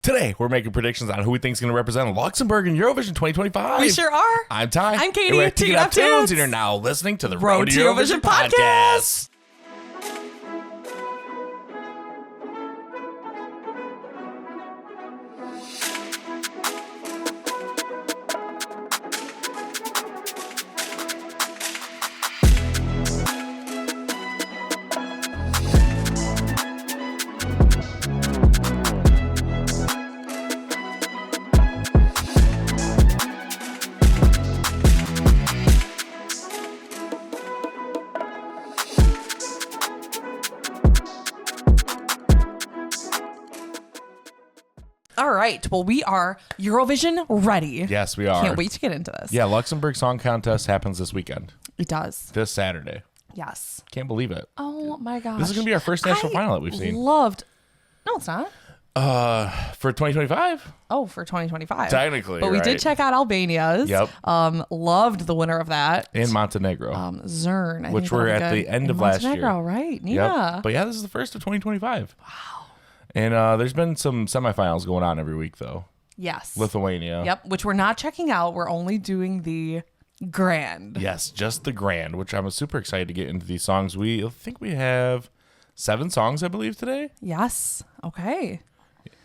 Today, we're making predictions on who we think is going to represent Luxembourg in Eurovision 2025. We sure are. I'm Ty. I'm Katie. We're at tktoptunes. and you're now listening to the Road to Eurovision podcast. All right. Well, we are Eurovision ready. Yes, we are. Can't wait to get into this. Yeah, Luxembourg Song Contest happens this weekend. It does. This Saturday. Yes. Can't believe it. Oh my gosh. This is going to be our first national final that we've seen. No, it's not. For 2025? Oh, for 2025. Technically, but we did check out Albania's. Yep. Loved the winner of that. In Montenegro. Zern. I which think were that'll be at good. the end In of last year. Montenegro, right? Yep. Yeah. But yeah, this is the first of 2025. Wow. And there's been some semifinals going on every week, though. Yes. Lithuania. Yep. Which we're not checking out. We're only doing the grand. Yes, just the grand, which I'm super excited to get into these songs. We think we have 7 songs, I believe, today. Yes. Okay.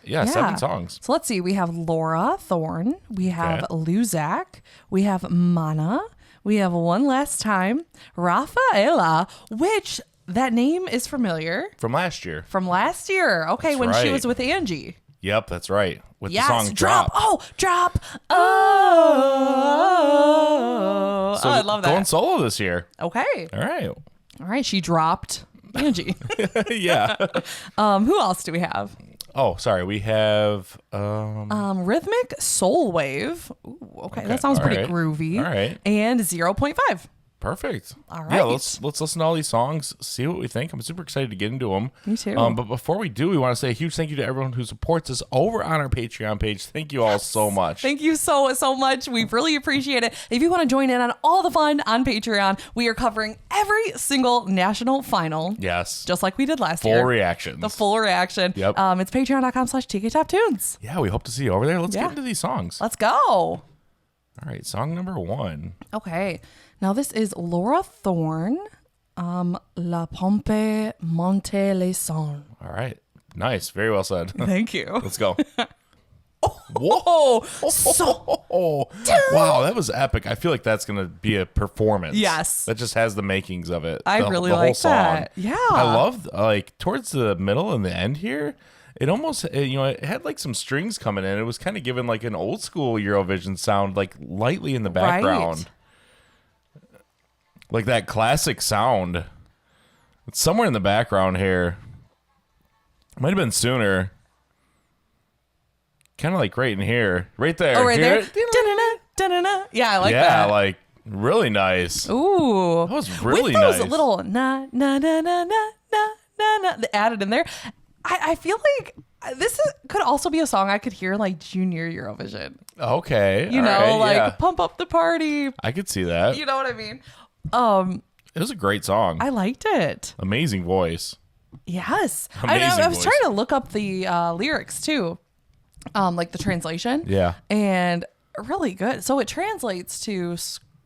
Yeah, 7 songs. So let's see. We have Laura Thorn. We have Luzac. We have Mäna. We have One Last Time. Rafa Ela, which that name is familiar. From last year. Okay, That's when she right. was with Angie. Yep, that's right. With Yes, the song drop. Drop. Oh, So I love that. Going solo this year. Okay. All right. She dropped Angie. right. Yeah. Who else do we have? Oh, sorry. We have Rhythmic Soulwave. Ooh, okay. That sounds all pretty right. groovy. All right. And 0.5. Perfect. All Yeah, right. let's listen to all these songs, see what we think. I'm super excited to get into them. Me too. But before we do, we want to say a huge thank you to everyone who supports us over on our Patreon page. Thank you all so much. Thank you so much. We really appreciate it. If you want to join in on all the fun on Patreon, we are covering every single national final. Yes. Just like we did last year. Full reactions. The full reaction. Yep. It's patreon.com/tktoptunes. Yeah, we hope to see you over there. Let's Yeah. get into these songs. Let's go. All right, song number 1. Okay. Now this is Laura Thorn. La Pompe Monte les Sons. All right. Nice. Very well said. Thank you. Let's go. Whoa. So Oh, wow, that was epic. I feel like that's going to be a performance. Yes. That just has the makings of it. I the really whole like song. that. Yeah. I love, like, towards the middle and the end here, it almost, it had, like, some strings coming in. It was kind of giving, like, an old school Eurovision sound, like, lightly in the background. Right. Like that classic sound. It's somewhere in the background here. Might have been sooner. Kind of like right in here. Right there. Oh, right Hear there. it? Da-na-na, da-na-na. Yeah, I like that. Yeah, like really nice. Ooh. That was really With those nice. little na na na na na na na na added in there. I feel like could also be a song I could hear like junior Eurovision. Okay. You all know, right, like yeah. pump up the party. I could see that. You know what I mean? It was a great song. I liked it. Amazing voice. Yes. Amazing I was voice. trying to look up the lyrics too. Like the translation. Yeah. And really good. So it translates to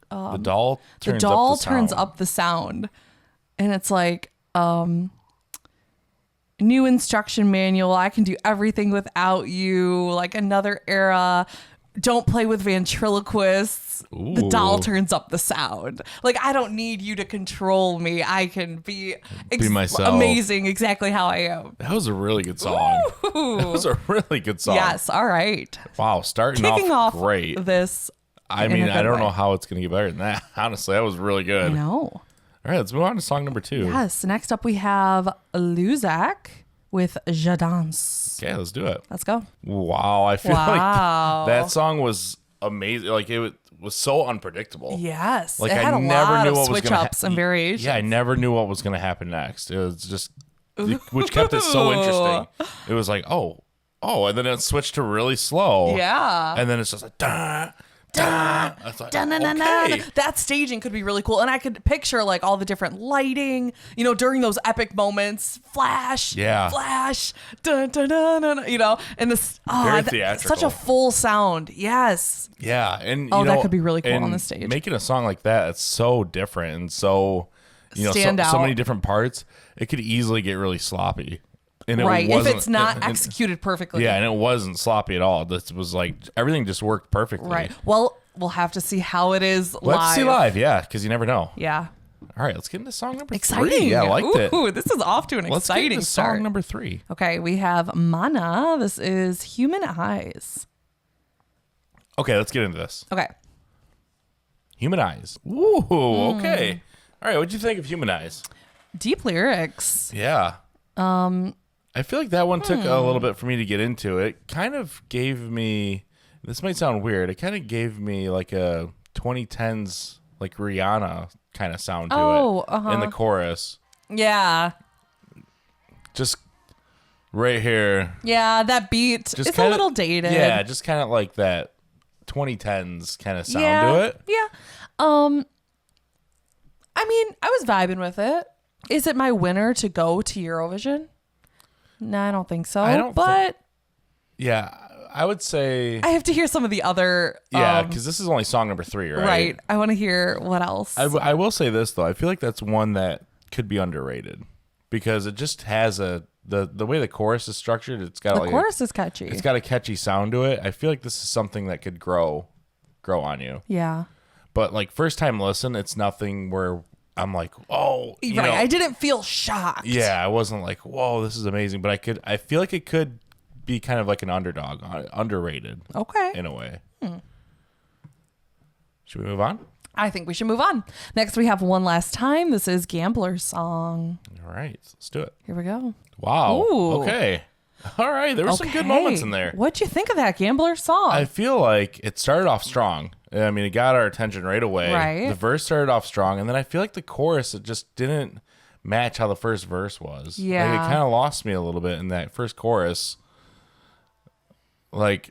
The doll turns turns up the sound. And it's like new instruction manual. I can do everything without you. Like another era. Don't play with ventriloquists. Ooh. The doll turns up the sound. Like, I don't need you to control me. I can be myself. amazing exactly how I am. That was a really good song. Ooh. That was a really good song. Yes. All right. Wow. Starting Kicking off great. this. I in mean, a good I don't way. know how it's going to get better than that. Honestly, that was really good. I know. All right, let's move on to song number 2. Yes. Next up, we have Luzac with Je Danse. Okay, let's do it. Let's go. Wow, I feel Wow. like that song was amazing. Like it was so unpredictable. Yes. Like it had I a never lot knew of what was switch going to ups and variations. Yeah, I never knew what was going to happen next. It was just, which kept it so interesting. It was like, oh, and then it switched to really slow. Yeah. And then it's just like, da, That's like, Dun-dun-dun-dun. okay. That staging could be really cool. And I could picture like all the different lighting, during those epic moments, flash, flash, dun, dun, dun, dun, and this, Very theatrical. such a full sound. Yes. Yeah. And that could be really cool and on the stage. Making a song like that, it's so different and so, Stand out. so many different parts, it could easily get really sloppy. And Right. If it's not executed perfectly. Yeah. And it wasn't sloppy at all. This was like, everything just worked perfectly. Right. Well, we'll have to see how it is live. Let's see live. Yeah. Because you never know. Yeah. All right. Let's get into song number Exciting. 3. Yeah. I liked it. Ooh, this is off to an Let's get exciting into start. song number 3. Okay. We have Mäna. This is Human Eyes. Okay. Let's get into this. Okay. Human Eyes. Ooh. Okay. All right. What'd you think of Human Eyes? Deep lyrics. Yeah. I feel like that one took a little bit for me to get into. It kind of gave me, this might sound weird, it kind of gave me like a 2010s like Rihanna kind of sound to it in the chorus. Yeah. Just right here. Yeah, that beat Just it's kinda, a little dated. Yeah, just kind of like that 2010s kind of sound to it. Yeah. I mean, I was vibing with it. Is it my winner to go to Eurovision? No, I don't think so. But yeah, I would say I have to hear some of the other. Yeah, because this is only song number 3, right? Right. I want to hear what else. I will say this though. I feel like that's one that could be underrated because it just has the way the chorus is structured. It's got the chorus is catchy. It's got a catchy sound to it. I feel like this is something that could grow on you. Yeah. But like first time listen, it's nothing where I'm like, oh, right. I didn't feel shocked. Yeah, I wasn't like, whoa, this is amazing. But I feel like it could be kind of like an underdog, underrated. Okay. In a way. Should we move on? I think we should move on. Next, we have One Last Time. This is Gambler's song. All right, let's do it. Here we go. Wow. Ooh. Okay. All right, there were some good moments in there. What'd you think of that Gambler's song? I feel like it started off strong. I mean, it got our attention right away. Right. The verse started off strong, and then I feel like the chorus, it just didn't match how the first verse was. Yeah. Like, it kind of lost me a little bit in that first chorus. Like,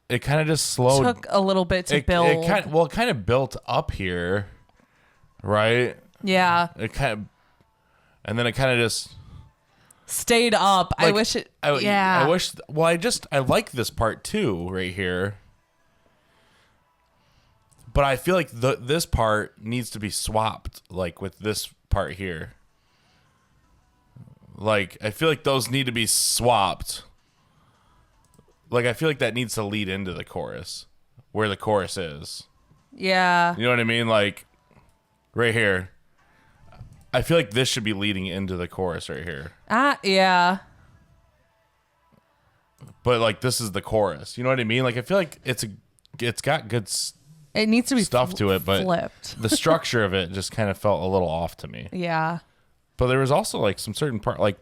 it kind of just slowed. Took a little bit to build. It kind of built up here, right? Yeah. And then it kind of just stayed up. like, I wish it. I yeah. wish. Well, I like this part too, right here. But I feel like this part needs to be swapped, like with this part here. Like, I feel like those need to be swapped. Like, I feel like that needs to lead into the chorus, where the chorus is. Yeah. You know what I mean? Like, right here. I feel like this should be leading into the chorus right here. Yeah. But, like, this is the chorus. You know what I mean? Like, I feel like it's got good it needs to be stuff to it, but flipped. the structure of it just kind of felt a little off to me. Yeah. But there was also, like, some certain part, like,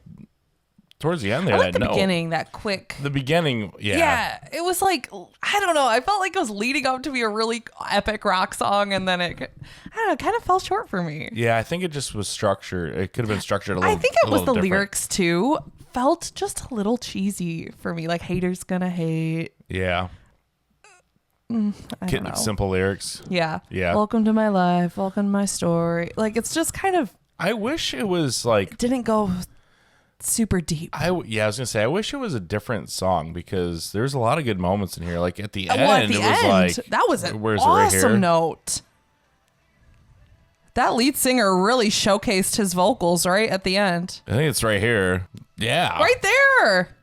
towards the end there, I like the beginning, that quick. The beginning, yeah. Yeah, it was like, I don't know. I felt like it was leading up to be a really epic rock song, and then it kind of fell short for me. Yeah, I think it just was structured. It could have been structured a little. I think it was the different. lyrics too. Felt just a little cheesy for me. Like, haters gonna hate. Yeah. I don't know. Simple lyrics. Yeah. Yeah. Welcome to my life. Welcome to my story. Like, it's just kind of. I wish it was like. Didn't go super deep. I was gonna say I wish it was a different song because there's a lot of good moments in here. Like at the end, At the it was end, like that was an where's it right here? awesome note. That lead singer really showcased his vocals right at the end. I think it's right here. Yeah, Right there.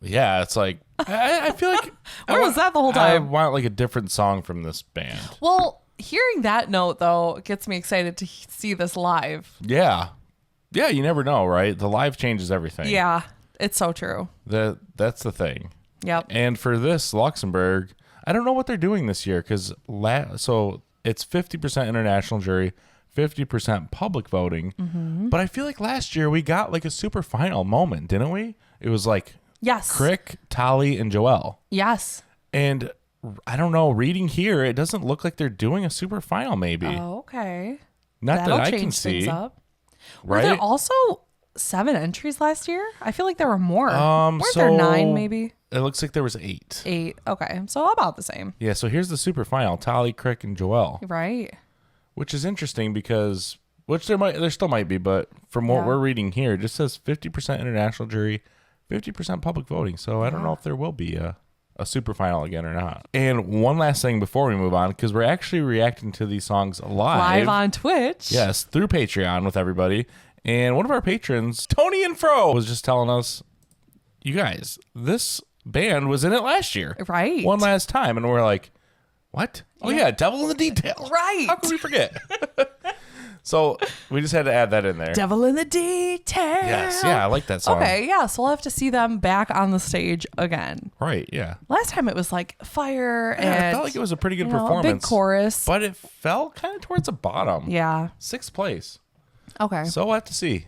Yeah, it's like I feel like Where was that the whole time? I want like a different song from this band. Well, hearing that note though gets me excited to see this live. Yeah, you never know, right? The live changes everything. Yeah, it's so true. That's the thing. Yep. And for this Luxembourg, I don't know what they're doing this year because so it's 50% international jury, 50% public voting. Mm-hmm. But I feel like last year we got like a super final moment, didn't we? It was like yes, Crick, Tali, and Joelle. Yes. And I don't know. Reading here, it doesn't look like they're doing a super final. Maybe. Oh, okay. Not That'll that I change can see. things up. Right? Were there also 7 entries last year? I feel like there were more. Weren't so there 9 maybe? It looks like there was 8. 8. Okay, so about the same. Yeah, so here's the super final: Tali, Crick, and Joelle. Right. Which is interesting because, there still might be, but from what we're reading here, it just says 50% international jury, 50% public voting. So I don't know if there will be a super final again or not. And one last thing before we move on, because we're actually reacting to these songs live on Twitch. Yes, through Patreon with everybody. And one of our patrons, Tony and Fro, was just telling us, you guys, this band was in it last year. Right. One last time. And we're like, what? Oh, yeah, Devil in the Detail. Right. How could we forget? So we just had to add that in there. Devil in the Detail. Yes, yeah, I like that song. Okay, yeah, so we'll have to see them back on the stage again. Right, yeah. Last time it was like fire and I felt like it was a pretty good performance. A big chorus. But it fell kind of towards the bottom. Yeah. 6th place. Okay. So we'll have to see.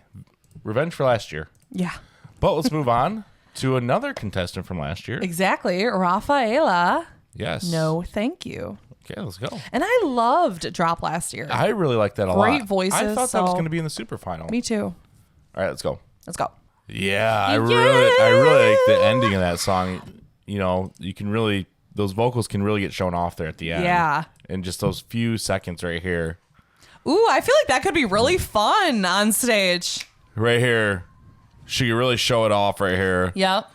Revenge for last year. Yeah. But let's move on to another contestant from last year. Exactly. Rafa Ela. Yes. No, thank you. Okay, let's go. And I loved Drop last year. I really liked that a lot. Great voices. I thought that was going to be in the super final. Me too. All right, let's go. Let's go. Yeah, I really like the ending of that song. You know, you can really, those vocals can really get shown off there at the end. Yeah. And just those few seconds right here. Ooh, I feel like that could be really fun on stage. Right here. She could really show it off right here. Yep.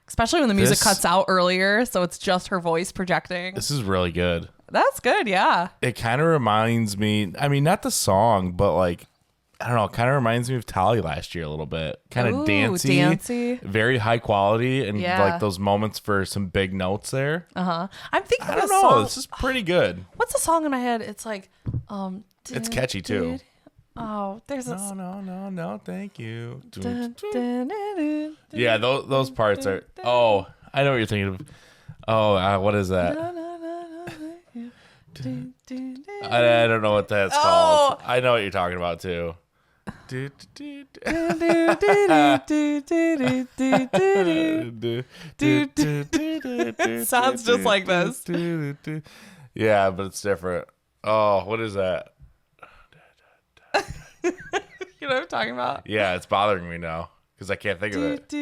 Especially when the music cuts out earlier, so it's just her voice projecting. This is really good. That's good, yeah. It kind of reminds me, I mean, not the song, but like, I don't know, it kind of reminds me of Tali last year a little bit. Kind of dancey. Very high quality, and like those moments for some big notes there. Uh-huh. I'm thinking I don't know, this is pretty good. What's the song in my head? It's like, it's catchy too. Oh, there's a... No, thank you. Yeah, those parts are... Oh, I know what you're thinking of. Oh, what is that? I don't know what that's called. I know what you're talking about, too. Sounds just like this. Yeah, but it's different. Oh, what is that? You know what I'm talking about? Yeah, it's bothering me now because I can't think of it.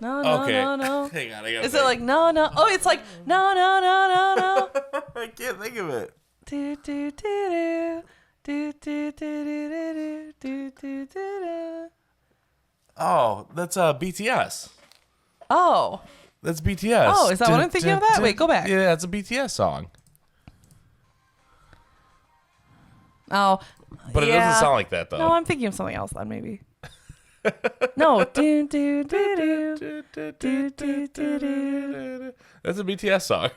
No, okay. no. Hang on, Is it like no? Oh, it's like no. I can't think of it. Oh, that's BTS. Oh. That's BTS. Oh, is that what I'm thinking of that? Wait, go back. Yeah, it's a BTS song. Oh. But it doesn't sound like that, though. No, I'm thinking of something else then, maybe. No. That's a BTS song.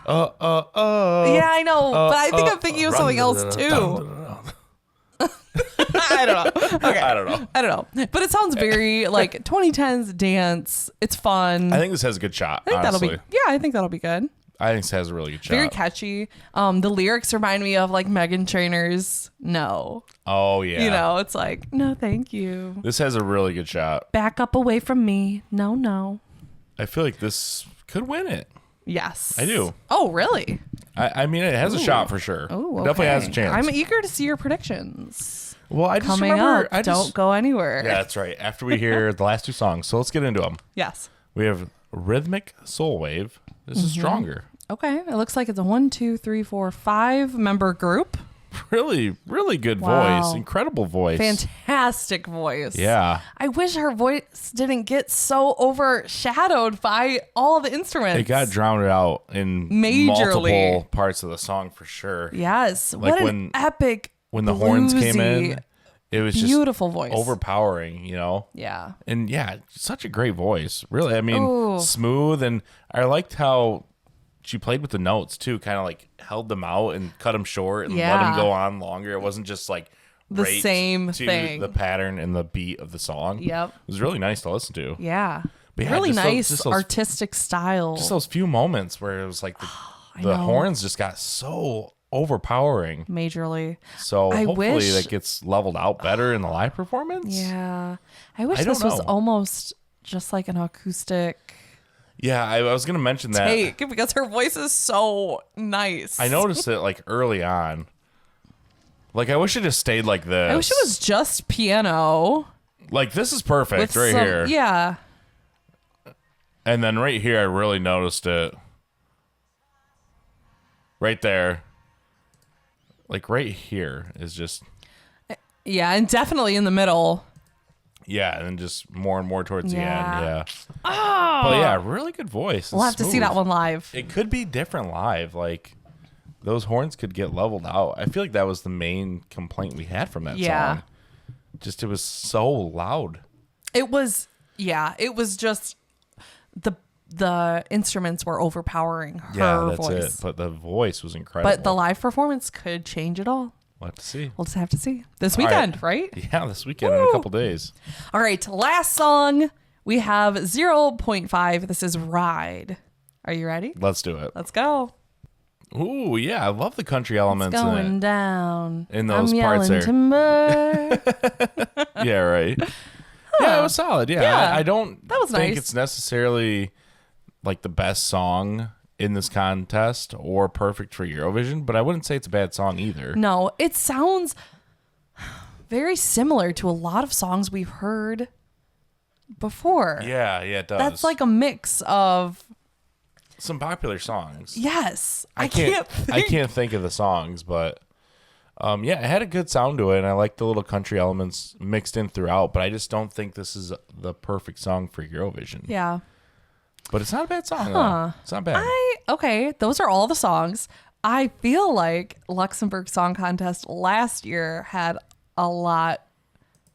Yeah, I know, but I think I'm thinking of something else, too. I don't know. Okay. I don't know. But it sounds very like 2010s dance. It's fun. I think this has a good shot. I think honestly. that'll be. Yeah, I think that'll be good. I think this has a really good shot. Very catchy. The lyrics remind me of like Meghan Trainor's "No." Oh yeah. You know, it's like no, thank you. This has a really good shot. Back up away from me. No. I feel like this could win it. Yes, I do. Oh, really? I mean, it has a shot for sure. Oh, okay. Definitely has a chance. I'm eager to see your predictions. Well, I just Coming remember. up, don't go anywhere. Yeah, that's right. After we hear the last 2 songs, so let's get into them. Yes. We have Rhythmic Soulwave. This is Stronger. Okay. It looks like it's a 1, 2, 3, 4, 5 member group. Really, really good voice. Incredible voice. Fantastic voice. Yeah. I wish her voice didn't get so overshadowed by all the instruments. It got drowned out in multiple parts of the song for sure. Yes. Like what an epic when the horns came in, it was just beautiful voice. Overpowering, you know? Yeah. And yeah, such a great voice. Really. I mean, smooth. And I liked how she played with the notes too, kind of like held them out and cut them short and let them go on longer. It wasn't just like the same thing. The pattern and the beat of the song. Yep. It was really nice to listen to. Yeah. But yeah, really nice those artistic style. Just those few moments where it was like the horns just got so overpowering. Majorly. So hopefully that gets leveled out better in the live performance. Yeah. I wish this was almost just like an acoustic. Yeah, I was going to mention that. Take, because her voice is so nice. I noticed it like early on. Like, I wish it just stayed like this. I wish it was just piano. Like, this is perfect right some, here. Yeah. And then right here, I really noticed it. Right there. Like, right here is just... Yeah, and definitely in the middle. Yeah, and then just more and more towards the end. Yeah. Oh. But yeah, really good voice. We'll have to see that one live. It could be different live. Like, those horns could get leveled out. I feel like that was the main complaint we had from that song. Just, it was so loud. It was just the instruments were overpowering her voice. That's it. But the voice was incredible. But the live performance could change it all. We'll have to see. We'll just have to see. This weekend, right? Yeah, this weekend in a couple days. All right, last song. We have 0.5. This is Ride. Are you ready? Let's do it. Let's go. Ooh, yeah. I love the country elements it's going in it. Down. In those I'm parts there. Timber. Yeah, right. Yeah, it was solid. Yeah. I don't that was think nice. It's necessarily like the best song in this contest or perfect for Eurovision, but I wouldn't say it's a bad song either. No, it sounds very similar to a lot of songs we've heard before. Yeah, it does. That's like a mix of some popular songs. Yes. I can't think of the songs, but yeah, it had a good sound to it, and I like the little country elements mixed in throughout, but I just don't think this is the perfect song for Eurovision. Yeah. But it's not a bad song, though. It's not bad. Okay, those are all the songs. I feel like Luxembourg Song Contest last year had a lot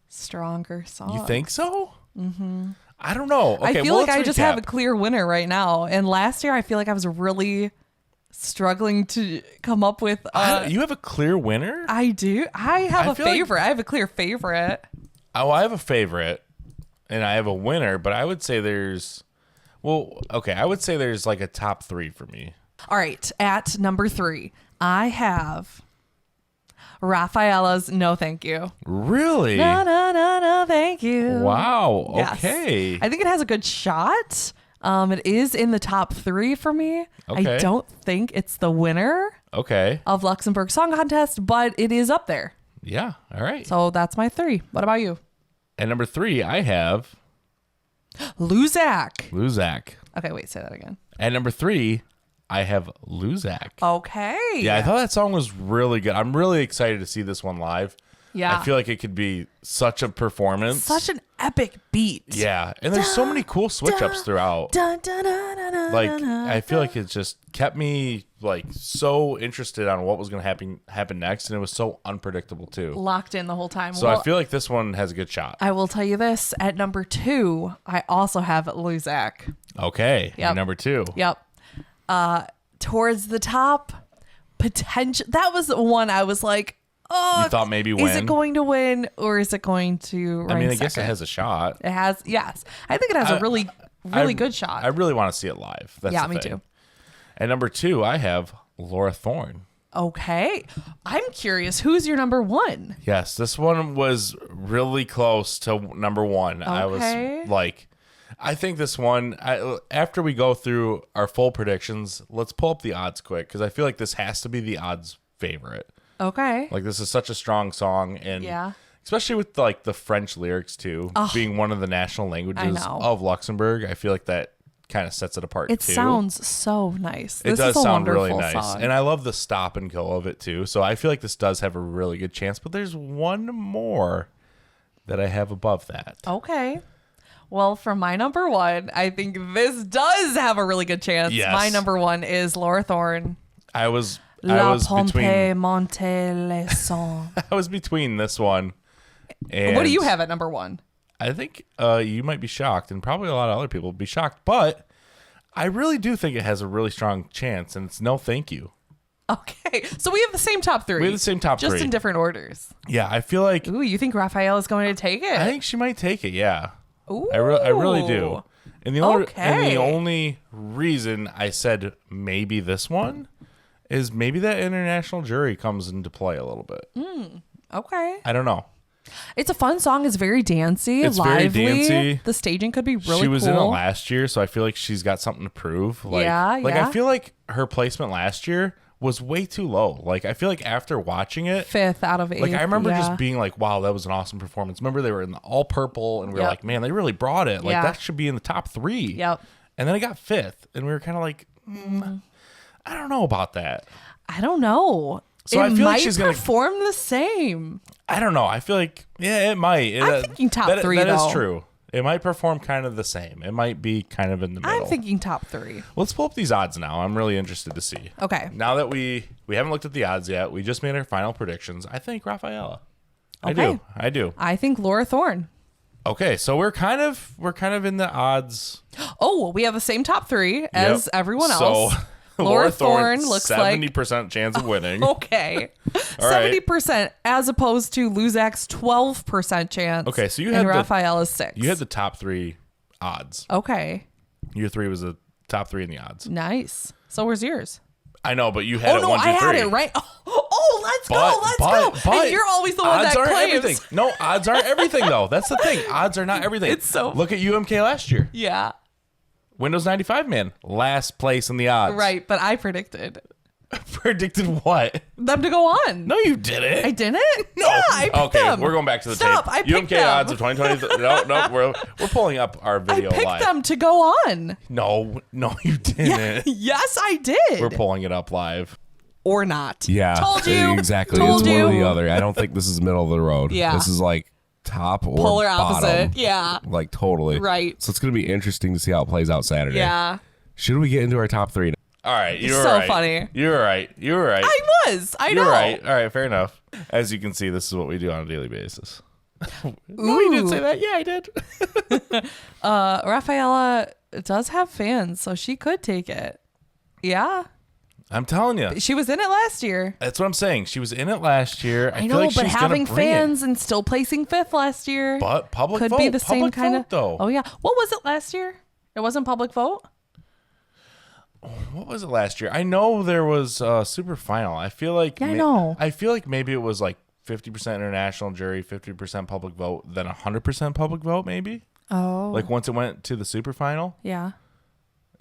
stronger songs. You think so? Mm-hmm. I don't know. Okay, I feel like I just have a clear winner right now. And last year, I feel like I was really struggling to come up with... you have a clear winner? I do. I have a favorite. I have a clear favorite. Oh, I have a favorite, and I have a winner, but I would say there's... Well, okay, I would say there's like a top 3 for me. All right, at number 3, I have Rafa Ela's No Thank You. Really? No, thank you. Wow, Yes. okay. I think it has a good shot. It is in the top 3 for me. Okay. I don't think it's the winner of Luxembourg Song Contest, but it is up there. Yeah, all right. So that's my 3. What about you? At number 3, I have... Luzac. Okay, wait, say that again. At number 3, I have Luzac. Okay. Yeah, I thought that song was really good. I'm really excited to see this one live. Yeah. I feel like it could be such a performance. Such an epic beat. Yeah, and there's so many cool switch-ups throughout. Like, I feel like it just kept me like so interested on what was going to happen next, and it was so unpredictable too. Locked in the whole time. So I feel like this one has a good shot. I will tell you this. At number 2, I also have Luzac. Okay. Yep. Number 2. Yep. Towards the top, potential. That was the one I was like, oh, you thought maybe win? Is it going to win or is it going to rank I mean, I second? guess it has a shot. It has, yes. I think it has a really good shot. I really want to see it live. That's yeah, the me thing. too. At number 2, I have Laura Thorn. Okay. I'm curious, who's your number 1? Yes, this one was really close to number 1. I was like, I think this one, after we go through our full predictions, let's pull up the odds quick, because I feel like this has to be the odds favorite. Okay. Like, this is such a strong song, and especially with like the French lyrics too, being one of the national languages of Luxembourg, I feel like that kind of sets it apart. It too. sounds so nice. It does sound really nice, song. and I love the stop and go of it too. So I feel like this does have a really good chance. But there's one more that I have above that. Okay. Well, for my number 1, I think this does have a really good chance. Yes. My number 1 is Laura Thorn. I was poupée, monte les sons. I was between this one and... What do you have at number 1? I think you might be shocked, and probably a lot of other people would be shocked, but I really do think it has a really strong chance, and it's No Thank You. Okay, so we have the same top 3. We have the same top 3. Just in different orders. Yeah, I feel like... Ooh, you think Rafa Ela is going to take it? I think she might take it, yeah. Ooh. I really do. And the only reason I said maybe this one is maybe that international jury comes into play a little bit. Okay. I don't know. It's a fun song. It's very dancey, It's lively. very dancey. The staging could be really cool. She was in it last year, so I feel like she's got something to prove. Like, I feel like her placement last year was way too low. Like, I feel like after watching it, 5th out of 8. like, I remember just being like, wow, that was an awesome performance. Remember, they were in the all purple, and we were like, man, they really brought it. Like, that should be in the top 3. Yep. And then it got 5th, and we were kind of like, I don't know about that. I don't know. So I feel like she's going to perform the same. I don't know. I feel like, yeah, it might. I'm thinking top 3, That though. is true. It might perform kind of the same. It might be kind of in the middle. I'm thinking top 3. Let's pull up these odds now. I'm really interested to see. Okay. Now that we haven't looked at the odds yet, we just made our final predictions. I think Rafa Ela. Okay. I do. I think Laura Thorn. Okay, so we're kind of in the odds. Oh, we have the same top 3 as everyone else. So Laura Thorn looks 70% chance of winning. Okay. All right. 70% as opposed to Luzac's 12% chance. Okay, so you had and Raphaela's 6. You had the top 3 odds. Okay. Your 3 was the top 3 in the odds. Nice. So where's yours? I know, but you had it 1, 2, 3. I had it right. Let's go. But and you're always the one odds that aren't claims. everything. No, odds aren't everything though. That's the thing. Odds are not everything. It's so Look at UMK last year. Yeah. Windows 95 man, last place in the odds. Right, but I predicted. Predicted what? Them to go on. No, you didn't. I didn't? No. Yeah, I picked Okay, them. we're going back to the Stop, tape. I picked UMK them. odds of 2020. No, we're pulling up our video I picked live. them to go on. No, you didn't. Yes, I did. We're pulling it up live. Or not. Yeah. Told you. Exactly. Told It's you. one or the other. I don't think this is middle of the road. Yeah. This is like top or Polar bottom. opposite. Yeah. Like totally. Right. So it's going to be interesting to see how it plays out Saturday. Yeah. Should we get into our top 3? All right, you're so right. funny. You're right. I was. I know. You're right. All right, fair enough. As you can see, this is what we do on a daily basis. No, you didn't say that. Yeah, I did. Rafaela does have fans, so she could take it. Yeah. I'm telling you. She was in it last year. That's what I'm saying. She was in it last year. I know, feel like but she's having gonna bring fans it. and still placing 5th last year But public could vote. be the same Public kind vote, of. though. Oh yeah. What was it last year? It wasn't public vote. What was it last year? I know there was super final. I feel like Yeah, I know. I feel like maybe it was like 50% international jury, 50% public vote, then 100% public vote. Maybe Oh. like once it went to the super final, Yeah.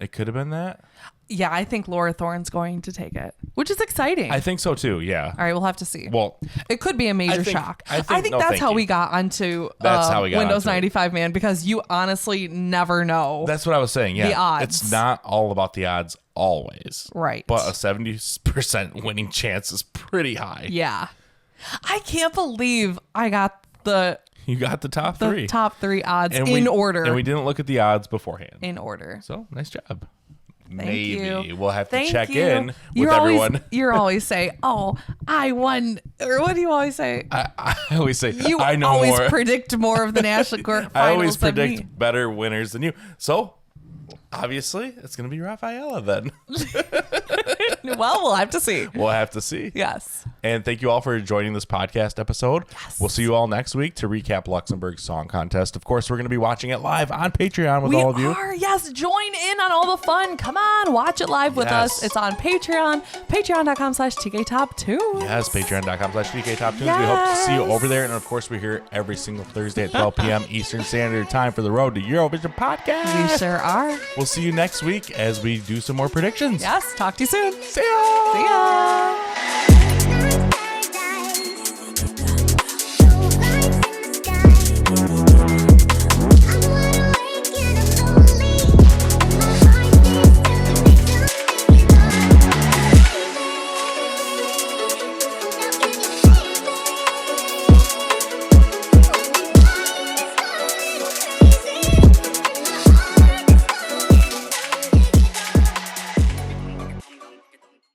it could have been that. Yeah, I think Laura Thorne's going to take it, which is exciting. I think so too. Yeah. All right, we'll have to see. Well, It could be a major think- shock. I think- no, that's thank how you. we got onto That's how we got Windows onto it. 95 man, because you honestly never know. that's what I was saying. Yeah. The odds. It's not all about the odds always. Right. But a 70% winning chance is pretty high. Yeah. I can't believe I got the You got the top 3. top 3 odds And in order. And we didn't look at the odds beforehand. In order. So, nice job. Thank Maybe you. we'll have to Thank check you. in with You're everyone. You always say, "Oh, I won," or what do you always say? I always say, You I know always more. predict more of the national finals I always than predict me. better winners than you. So, obviously, it's going to be Rafa Ela then. Well, we'll have to see. We'll have to see. Yes. And thank you all for joining this podcast episode. Yes. We'll see you all next week to recap Luxembourg's song contest. Of course, we're going to be watching it live on Patreon with We all of you. are, yes. Join in on all the fun. Come on, watch it live with Yes. us. It's on Patreon, patreon.com/tktoptunes. Yes, patreon.com/tktoptunes. We hope to see you over there. And of course, we're here every single Thursday at 12 p.m. Eastern Standard Time for the Road to Eurovision podcast. We sure are. We'll see you next week as we do some more predictions. Yes. Talk to you soon. See ya! See ya.